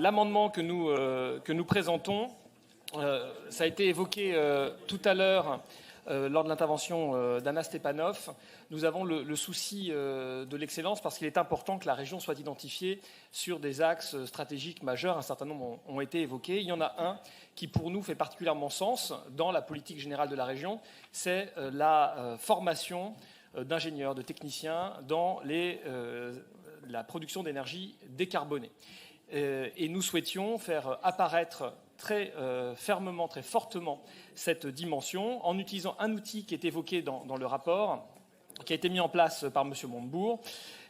l'amendement que nous présentons, ça a été évoqué tout à l'heure lors de l'intervention d'Anna Stepanov. Nous avons le souci de l'excellence parce qu'il est important que la région soit identifiée sur des axes stratégiques majeurs. Un certain nombre ont été évoqués. Il y en a un qui, pour nous, fait particulièrement sens dans la politique générale de la région. C'est la formation d'ingénieurs, de techniciens dans la production d'énergie décarbonée. Et nous souhaitions faire apparaître très fermement, très fortement cette dimension en utilisant un outil qui est évoqué dans le rapport, qui a été mis en place par M. Montebourg.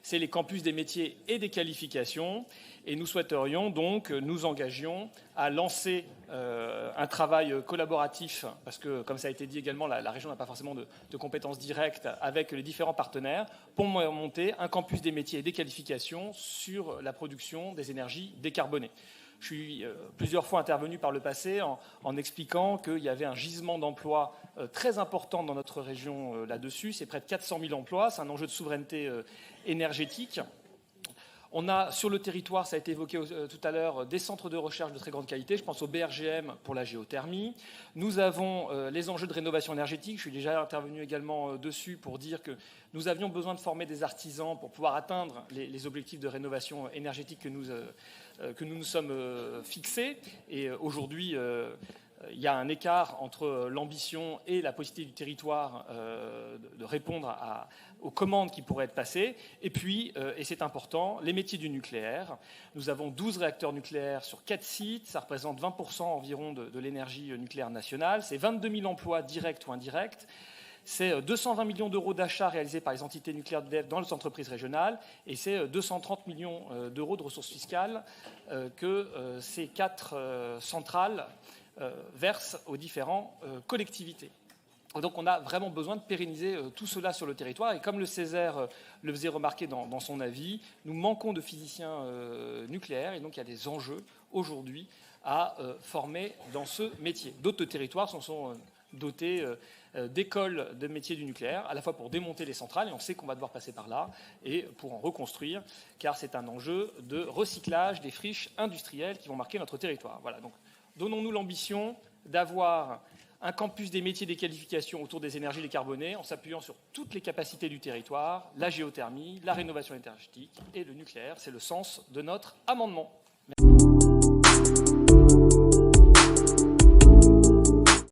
C'est les campus des métiers et des qualifications. Et nous souhaiterions donc, nous engagions à lancer un travail collaboratif, parce que, comme ça a été dit également, la région n'a pas forcément de compétences directes avec les différents partenaires, pour monter un campus des métiers et des qualifications sur la production des énergies décarbonées. Je suis plusieurs fois intervenu par le passé en expliquant qu'il y avait un gisement d'emplois très important dans notre région là-dessus. C'est près de 400 000 emplois. C'est un enjeu de souveraineté énergétique. On a sur le territoire, ça a été évoqué tout à l'heure, des centres de recherche de très grande qualité. Je pense au BRGM pour la géothermie. Nous avons les enjeux de rénovation énergétique. Je suis déjà intervenu également dessus pour dire que nous avions besoin de former des artisans pour pouvoir atteindre les objectifs de rénovation énergétique que nous sommes fixés. Et aujourd'hui, il y a un écart entre l'ambition et la possibilité du territoire de répondre aux commandes qui pourraient être passées. Et puis, et c'est important, les métiers du nucléaire. Nous avons 12 réacteurs nucléaires sur 4 sites. Ça représente 20% environ de l'énergie nucléaire nationale. C'est 22 000 emplois directs ou indirects. C'est 220 millions d'euros d'achats réalisés par les entités nucléaires de dans les entreprises régionales et c'est 230 millions d'euros de ressources fiscales que ces 4 centrales versent aux différentes collectivités. Donc on a vraiment besoin de pérenniser tout cela sur le territoire. Et comme le Césaire le faisait remarquer dans son avis, nous manquons de physiciens nucléaires et donc il y a des enjeux aujourd'hui à former dans ce métier. D'autres territoires sont dotés d'écoles de métiers du nucléaire, à la fois pour démonter les centrales, et on sait qu'on va devoir passer par là, et pour en reconstruire, car c'est un enjeu de recyclage des friches industrielles qui vont marquer notre territoire. Voilà, donc donnons-nous l'ambition d'avoir un campus des métiers des qualifications autour des énergies décarbonées en s'appuyant sur toutes les capacités du territoire, la géothermie, la rénovation énergétique et le nucléaire. C'est le sens de notre amendement.